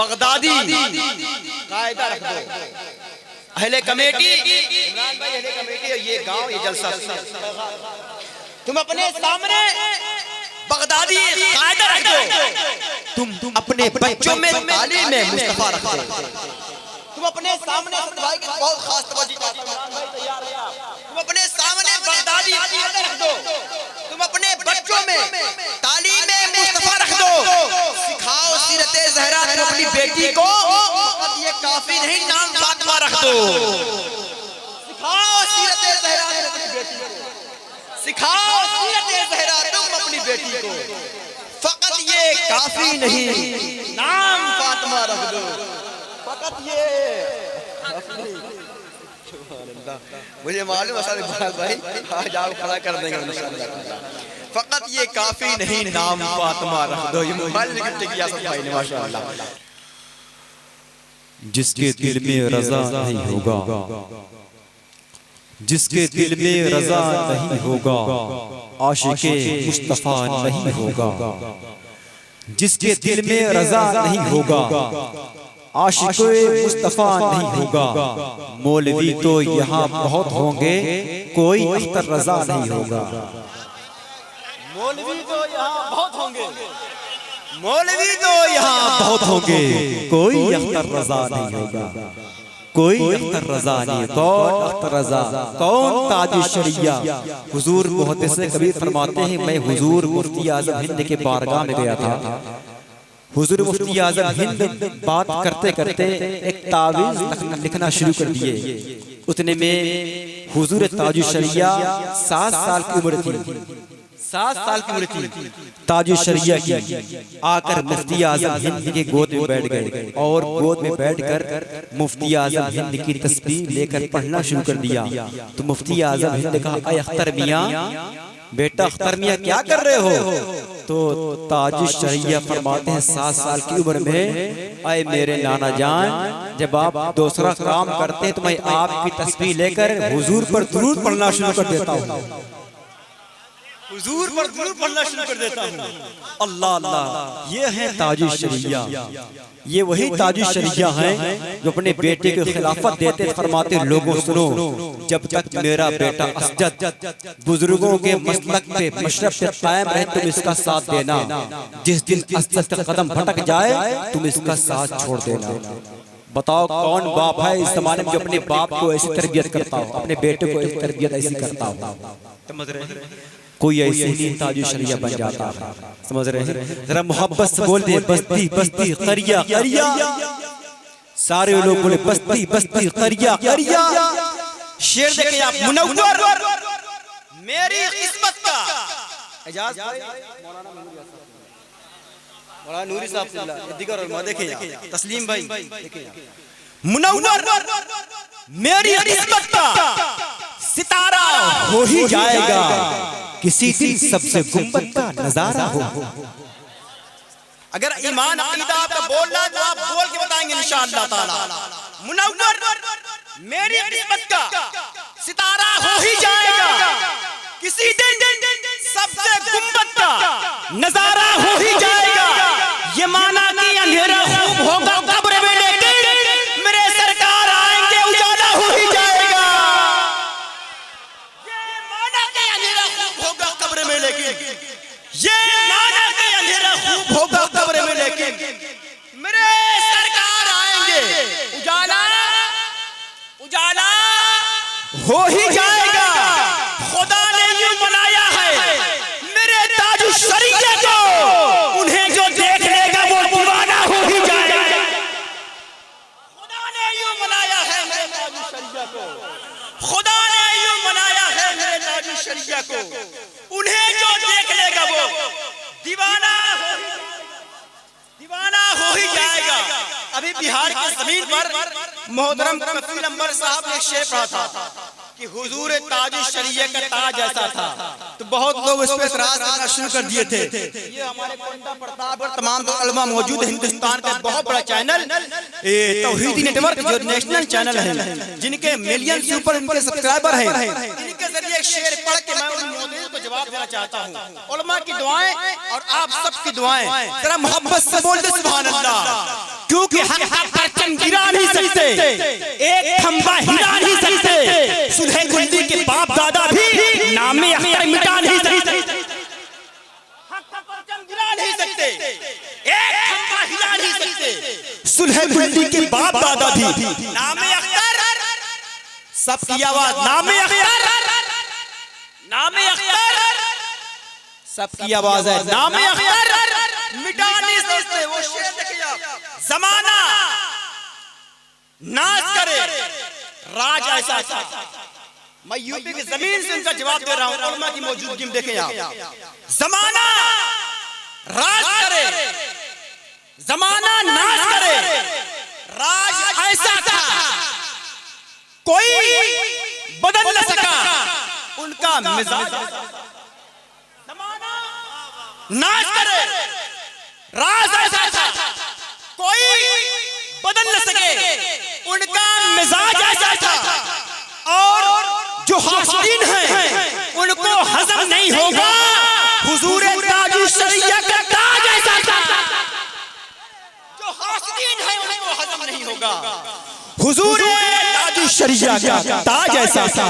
Baghdadi कायदा रख दो। अहले कमेटी, इमरान भाई अहले कमेटी, ये गांव ये जलसा, तुम अपने सामने बगदादी कायदा रख दो। तुम अपने बच्चों में तालीम में मुस्तफा रख दो। तुम अपने सामने भाई की बहुत खास तवज्जो चाहता हूं, इमरान भाई तैयार है आप। तुम अपने सामने बगदादी कायदा रख दो। तुम अपने बच्चों में तालीम में मुस्तफा रख दो। सिखाओ सीरते ज़हरा, तुम अपनी बेटी को ये काफी नहीं, नाम फातिमा रख दो। सिखाओ सीरते ज़हरा अपनी बेटी को, सिखाओ सीरते ज़हरा तुम अपनी बेटी को, फकत ये काफी नहीं, नाम फातिमा रख दो। फकत ये मुझे मालूम है भाई आज आप खड़ा कर देंगे इंशाअल्लाह। फकत ये काफी नहीं, नाम फातिमा रख दो। ये मोबाइल निकलते किया सब भाई ने माशाअल्लाह। जिसके दिल में रजा नहीं होगा, जिसके दिल में रजा नहीं होगा, आशिके मुस्तफा नहीं होगा। जिसके दिल में रजा नहीं होगा, आशिके मुस्तफा नहीं होगा। मौलवी तो यहाँ बहुत होंगे, कोई अख्तर रजा नहीं होगा। मौलवी तो यहाँ बहुत होंगे, मौलवी तो यहाँ बहुत होंगे, कोई अख्तर रजा नहीं होगा। कोई अख्तर रजा नहीं। कौन अख्तर रजा, कौन ताज शरिया? हुजूर मुहद्दिस कबीर फरमाते हैं, मैं हुजूर मुफ्ती आजम हिंद के बारगाह में गया था। हुजूर मुफ्ती आजम हिंद बात करते करते एक तावीज़ लिखना शुरू कर दिए। उतने में हुजूर ताज शरिया 7 साल की उम्र थी, 7 साल की उम्र थी ताज शरिया की। आकर मुफ्ती आजम हिंद के गोद में बैठ गए और गोद में बैठकर मुफ्ती आजम हिंद की तस्बीह लेकर पढ़ना शुरू कर दिया। तो मुफ्ती आजम हिंद ने कहा, अय अख्तर मियां, बेटा अख्तर मियां क्या कर रहे हो? तो ताज शरिया फरमाते हैं, 7 साल की उम्र में, अय मेरे नाना जान, जब आप दूसरा काम करते हैं तो मैं आपकी तस्बीह लेकर हुजूर पर दुरूद पढ़ना शुरू कर देता हूँ, हुजूर पर दुरूद पढ़ना शुरू कर देता हूँ। अल्लाह अल्लाह, ये है ताज शरिया। ये वही ताज शरिया हैं जो अपने बेटे को खिलाफत देते फरमाते, लोगों सुनो, जब तक मेरा बेटा असजद बुजुर्गों के मसलक पे मशरफ पे कायम रहे तुम इसका साथ देना, जिस दिन असजद का कदम भटक जाए तुम इसका साथ छोड़ देना। बताओ कौन बाप है इस जमाने में जो अपने बाप को ऐसी तरबियत करता हो, अपने बेटे को ऐसी तरबियत ऐसी करता हो? समझ रहे? कोई ऐसे ही ताज शरिया बन जाता है। समझ रहे हैं? जरा मोहब्बत से बोल दे, बस्ती बस्ती करिया करिया। सारे लोग बोले बस्ती बस्ती करिया करिया। शेर देखे आप, मुनव्वर मेरी किस्मत का। एजाज भाई, मौलाना नूरी साहब दिगर और देखे तस्लीम भाई, मुनव्वर मेरी किस्मत का सितारा हो ही जाएगा, किसी दिन सबसे गुंबद का नजारा हो। अगर ईमान अकीदा आपका बोलना तो आप बोल के बताएंगे इंशाअल्लाह ताला। मुनव्वर मेरी किस्मत का सितारा हो ही जाएगा, किसी दिन सबसे गुंबद का नजारा हो ही जाएगा। ये माना कि अंधेरा खूब होगा कब्र में, लेकिन मेरे सरकार आएंगे उजाला हो ही जाएगा। ये माना कि अंधेरा खूब होगा कब्र में, लेकिन ये माना कि अंधेरा खूब होगा कब्र में, लेकिन मेरे सरकार आएंगे उजाला उजाला हो ही जाएगा। खुदा ने यूं बनाया है मेरे ताज शरिया को, उन्हें जो देख लेगा वो दीवाना हो ही जाएगा। खुदा ने यूं बनाया है मेरे ताज शरिया को, खुदा ने यूं बनाया है मेरे ताज शरिया को, उन्हें जो देख लेगा वो दीवाना हो ही जाएगा। अभी बिहार की जमीन पर मोहतरम कफील अंबर साहब ने शेर पढ़ा था कि हुजूर ताज शरिया का ताज ऐसा था, तो बहुत लोग इस पर एतराज करना शुरू कर दिए थे। ये हमारे कोंडा प्रताप और तमाम उलमा मौजूद है, हिंदुस्तान का बहुत बड़ा चैनल तौहीदी नेटवर्क जो नेशनल चैनल है, जिनके मिलियन से ऊपर उनके सब्सक्राइबर हैं, इनके जरिए एक शेर पढ़ के मैं उन मौजूद को जवाब देना चाहता हूँ। उलमा की दुआएं और आप सबकी दुआएं, जरा मोहब्बत से बोल दे सुभान अल्लाह। क्योंकि हक का परचम गिरा नहीं सकते, एक खंबा हिला नहीं सकते, सुलह कुल्ली के बाप दादा भी नामे अख्तर मिटा नहीं सकते, हक का परचम गिरा नहीं सकते, एक खंबा हिला नहीं सकते, सुलह कुल्ली के बाप दादा भी नामे अख्तर, सबकी आवाज नामे अख्तर, नामे अख्तर, सबकी आवाज है नामे अख्तर, मिटा नहीं सकते। वो शेर देखिए आप, जमाना नाच करे राज ऐसा था। मैं यूपी की जमीन से उनका जवाब दे रहा हूं, उलमा की मौजूदगी में देखें आप, जमाना राज करे, जमाना नाच करे, राज ऐसा था कोई बदल न सका उनका मिजाज, जमाना नाच करे, राज ऐसा था कोई बदल न सके उनका मिजाज ऐसा था, और जो हासिन हैं उनको हजम नहीं होगा हुजूर ताजुल शरिया का ताज ऐसा था, जो हासिन हैं उनको हजम नहीं होगा हुजूर ताजुल शरिया का ताज ऐसा था,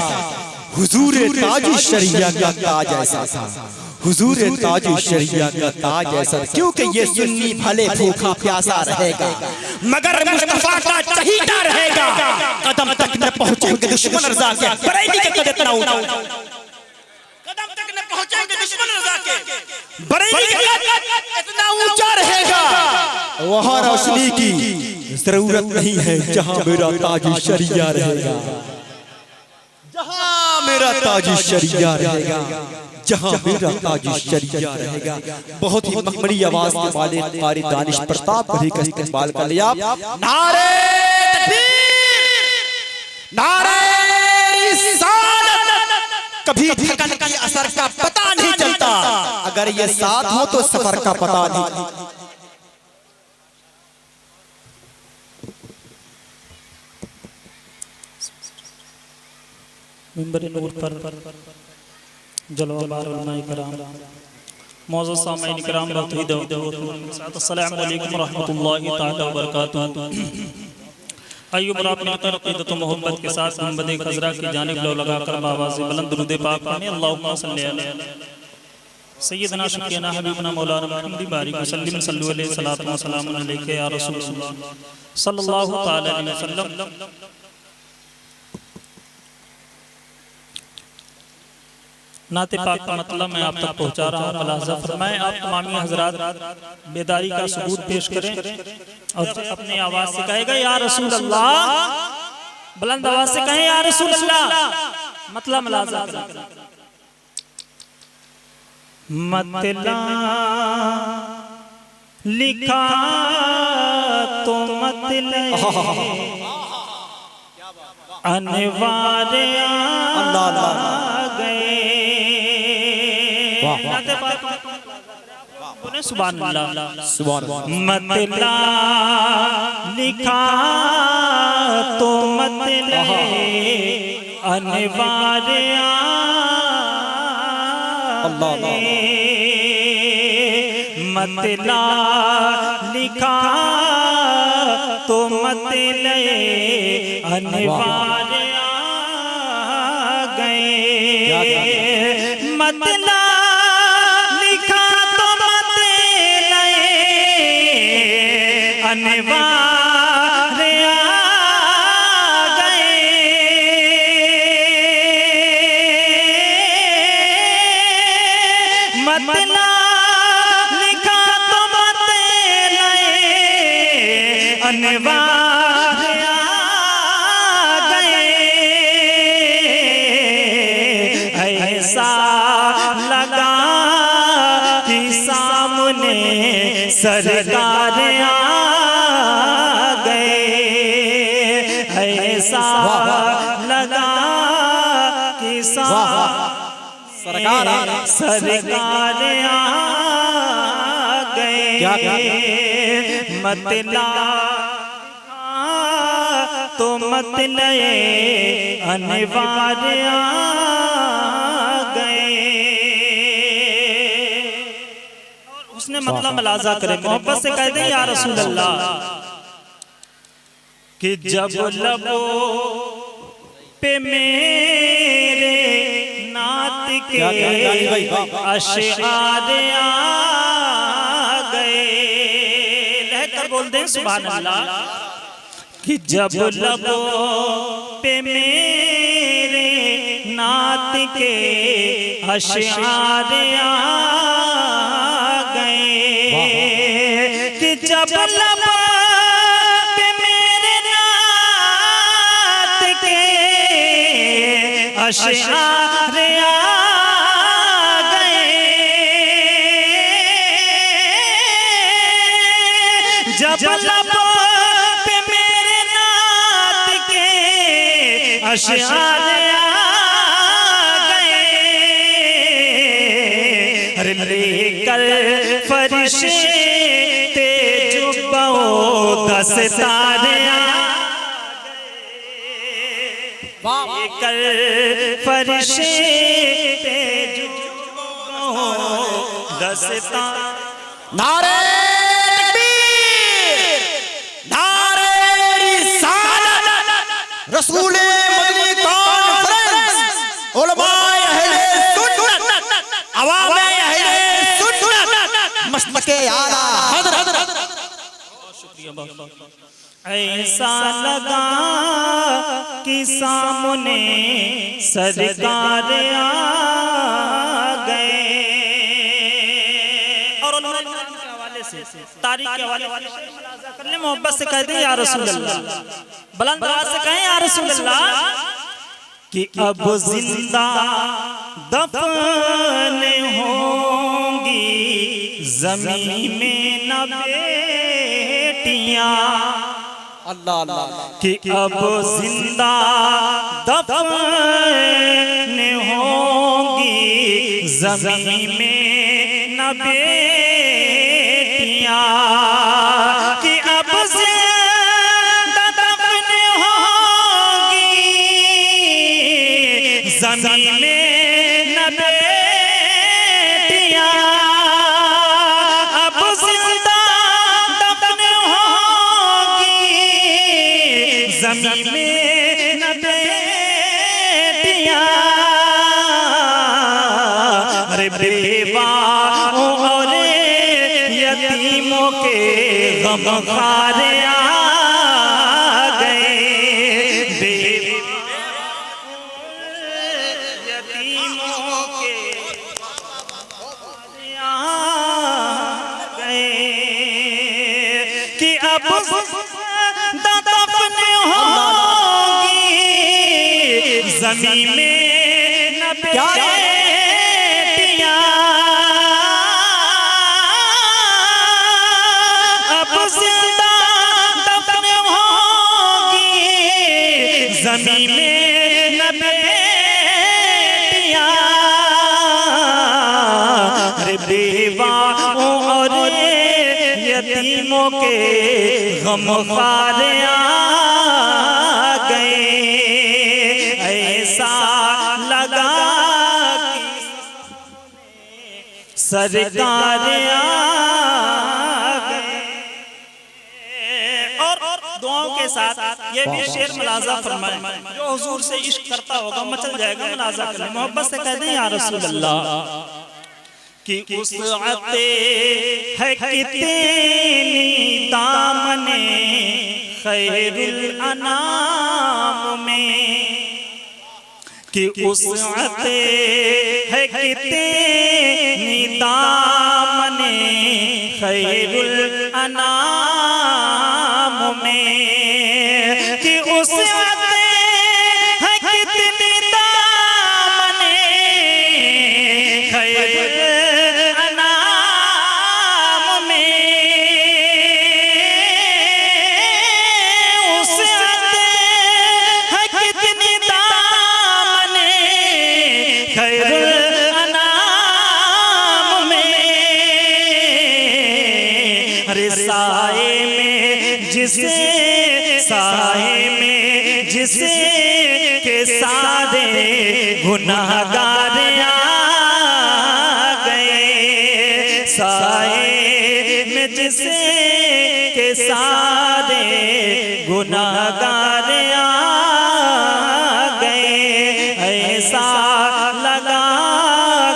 हुजूर ताजुल शरिया का ताज ऐसा था, हुजूर ताजुल शरिया का ताज ऐसा, क्योंकि ये सुन्नी भले भूखा प्यासा रहेगा मगर मुस्तफा का चहीता रहेगा, कदम तक न पहुंचेंगे दुश्मन रजा के, बरेली के कदम इतना ऊंचा, कदम तक न पहुंचेंगे दुश्मन रजा के, बरेली के कदम इतना ऊंचा रहेगा, वहां रोशनी की जरूरत नहीं है जहां मेरा ताजुल शरिया रहेगा, जहां मेरा ताजुल शरिया रहेगा, जहां मेरा ताजुल शरिया रहेगा। बहुत ही मखमली आवाज के वाले कारी दानिश प्रताप अली का इस्तेमाल कर लिया। नारे तकबीर, नारे रिसालत, कभी थकन के असर का पता नहीं चलता, अगर ये साथ हो तो सफर का पता नहीं। मिंबर नूर पर जलवाबार उलमाए कराम, मौजूद सामईन कराम, अस्सलामु अलैकुम रहमतुल्लाहि तआला व बरकातुहू। आइए बरा अपनी अक़ीदत व मोहब्बत के साथ गुंबद खज़रा की जानिब लो लगाकर आवाज़ बुलंद दुरूद पाक पढ़ें। अल्लाहुम्मा सल्ली अला सय्यदना शफ़ीना हबीबना मौलाना मुहम्मद बारिक वसल्लिम सल्लु अलैहि सलातु व सलामुन अलैका या रसूलल्लाह सल्लल्लाहु तआला अलैहि वसल्लम। नाते पाक का मतलब मैं आप तक पहुंचा रहा हूँ। मुलाज़ा फरमाएं, आप तमामी हजरात बेदारी का सबूत पेश करें और अपनी आवाज से कहेगा या रसूल अल्लाह, बुलंद आवाज से कहें या रसूल अल्लाह, मतलब मुलाज़ा करें। मतला लिखा तो मतले अनिवार्य आ गए, सुभान अल्लाह, सुभान अल्लाह। मतला लिखा तो मतले अनिवार्य आ गए, मतला लिखा तो मतले अनिवार्य आ गए, मतला लिखा तो मतले अनिवार्य आ गए, मतला लिखा तो मतले अनिवार्य आ गए, ऐसा लगा कि सामने सरकार आ गए, ऐसा लगा कि सरकार आ गए, मतला तो मतले अनिवार्य आ गए। उसने मतलब मुलाज़ा करे, मोहब्बत से कह दे या रसूल अल्लाह, कि जब लबों पे मेरे नात के अशआर आ गए, रहकर बोल दें सुभान अल्लाह। कि जब लबों पे मेरे नात के अशआर आ गए, कि जब लबों पे मेरे नात के अशआर आ गए, जब लबों पे मेरे नात के अशआर आ गए, अरे लेकर फरिश्ते जुब्बों दस्तार आ लेकर फरिश्ते जुब्बों दस्तार। नारे तकबीर, नारे रिसालत, रसूले मदनी कॉन्फ्रेंस, उलमाए अहले सुन्नत, अवामे अहले सुन्नत, मस्तके आला हज़रत। ऐसा लगा कि सामने सरकार आ गए। और तारीख के हवाले कर ले, मोहब्बत से कह दे या रसूल अल्लाह, बुलंद आवाज से कहें या रसूल अल्लाह, कि अब जिंदा दफन होंगी जमीन में न बेटियां, अल्लाह अल्लाह, कि अब जिंदा दफन होंगी जमीन में न बेटियां, कि अब जिंदा दफन होंगी जमीन में न बेटियां, अब जिंदा दफन होंगी जमीन में न बेटियां, अरे बेवाओं और यतीमों के गमखार आ गए, यतीमों के आ गए, कि अब दफन होंगी जमीन में न बेटियां, अब जिंदा दफन होंगी जमीन में न बेटियां, अरे बेवाओं और यतीमों के गमखार आ गए, ऐसा लगा कि सरकार आ गए। और दुआओं के साथ ये भी शेर मुलाजा फरमाए, जो हुजूर से इश्क करता होगा मचल जाएगा, मुलाजा कर ले, मोहब्बत से कह दें या रसूल अल्लाह, कि उसअते है कितनी दामने खैरुल अनाम में, कि उसअते है कितनी दामने खैरुल अनाम में, कि उसअते है कितनी दामने खैरुल साए में जिसे के सारे गुनाहगार आ गए, साए में जिसे के सारे गुनाहगार आ गए। ऐसा लगा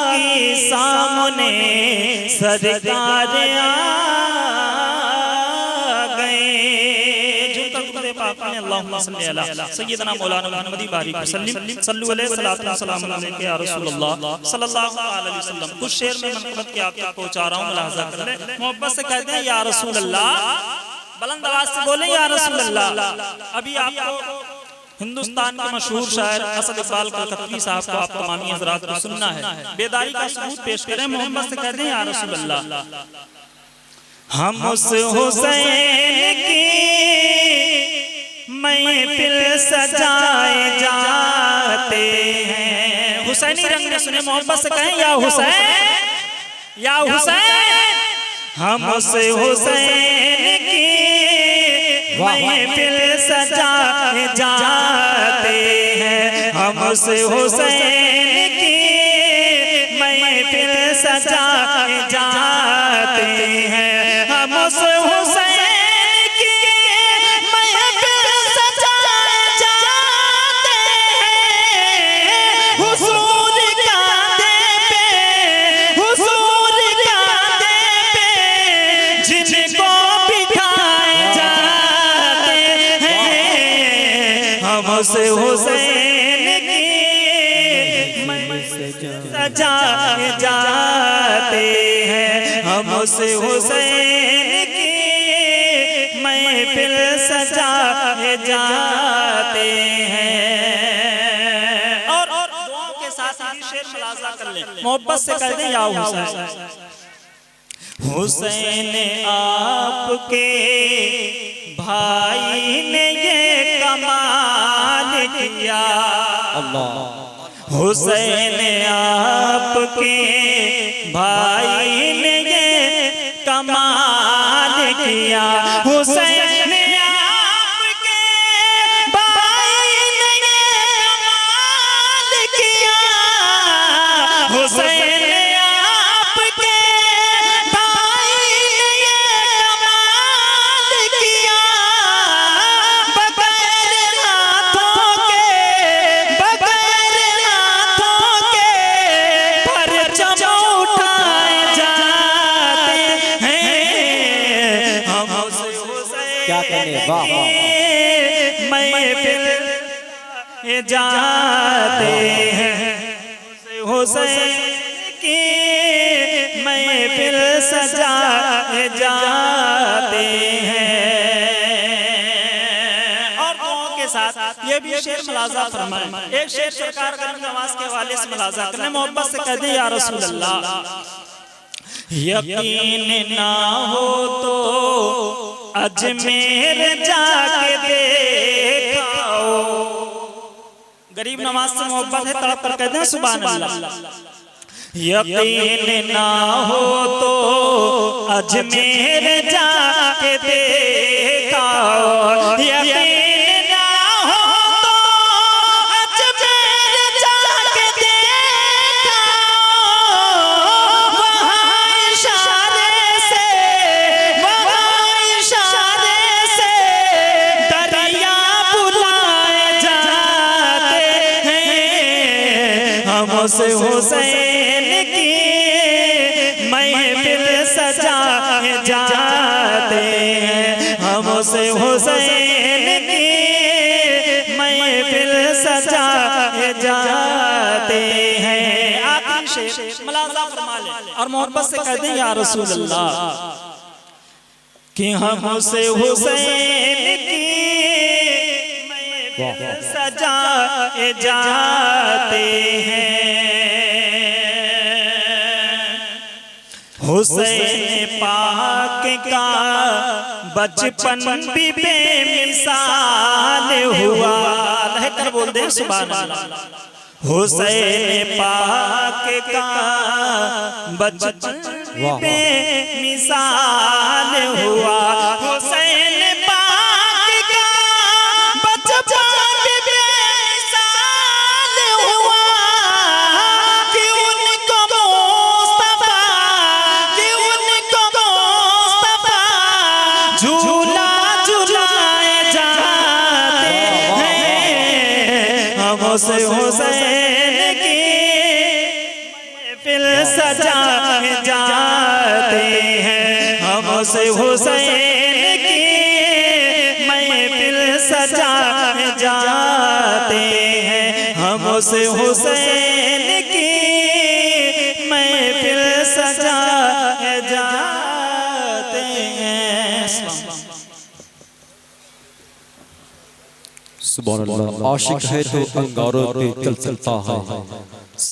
कि सामने सरकार आ गए। अल्लाहुम्मा सल्ली अला सय्यदना मौलाना मुहम्मदी बारिक वसल्लम सल्लु अलैहि सलातु व सलाम अलैका या रसूलुल्लाह सल्लल्लाहु अलैहि वसल्लम। कुछ शेर में मनक़बत के आप तक पहुंचा रहा हूं, मुलाहज़ा कर ले। मोहब्बत से कहते हैं या रसूल अल्लाह, बुलंद आवाज से बोले या रसूल अल्लाह। अभी आपको हिंदुस्तान के मशहूर शायर असद इकबाल कलकत्ती साहब को आप तमामी हज़रात को सुनना है, बेदारी का सबूत पेश करें। मोहब्बत से कहते हैं या रसूल अल्लाह, हम उस हुसैन की महफिल सजाए जाते हैं। हुसैनी रंग में सुने, मोहब्बत से कहें या हुसैन, या हुसैन। हम उस हुसैन की महफिल सजाए जाते हैं। हम उस हुसैन की महफिल सजाए जाते हैं। हम उस हुसैन से हुसैन की सजाए जाते हैं। हम उस हुसैन की महफिल सजाए जाते हैं। और दुआओं के साथ ही शेर मुलाजा कर लें, मोहब्बत से कर दें या हुसैन। हुसैन आपके भाई ने ये कमाल किया। हुसैन आपके भाई ने ये कमाल किया। हुसैन आपके भाई ने ये कमाल किया। हुसैन आपके भाई ने ये कमाल किया। महफिल जाते हैं। हुसैन की महफिल सजाए जाते हैं। और दुआओं के साथ ये भी शेर मुलाजा फरमाएं। एक शेर सरकार गरीब नवाज के हवाले से मुलाजा करने, मोहब्बत से कह दे या रसूल अल्लाह। यकीन ना हो तो अजमेर जाके देखाओ। गरीब नवाज से मोहब्बत है, तड़प कर कहते हैं सुभान अल्लाह। यकीन ना हो तो अजमेर जाके देखाओ। यकीन ना हो तो अजमेर जाके देखाओ। वहाँ इशारे से दरिया बुलाए जाते हैं। हम उस हुसैन की महफिल सजाए जाते हैं। हम उस हुसैन की महफिल सजाए जाते हैं। आखिरी शेर मुलाजा फरमा ले और मोहब्बत से कह दें या रसूल अल्लाह कि हम उस हुसैन की महफिल सजाए जाते हैं। हुसैन पाक का बचपन भी बेमिसाल हुआ। रहकर बोल दे सुभान अल्लाह। हुसैन पाक का बचपन बेमिसाल हुआ। हुसैन पाक का बचपन बेमिसाल हुआ कि उनको मुस्तफा झूला झूलाए जाते हैं, हम उस हुसैन की महफिल सजाए जाते हैं, हम उस हुसैन की महफिल सजाए जाते हैं, हम उस हुसैन की महफिल सजाए जाते हैं। सुभान अल्लाह। आशिक है तो अंगारों पे चल सकता है,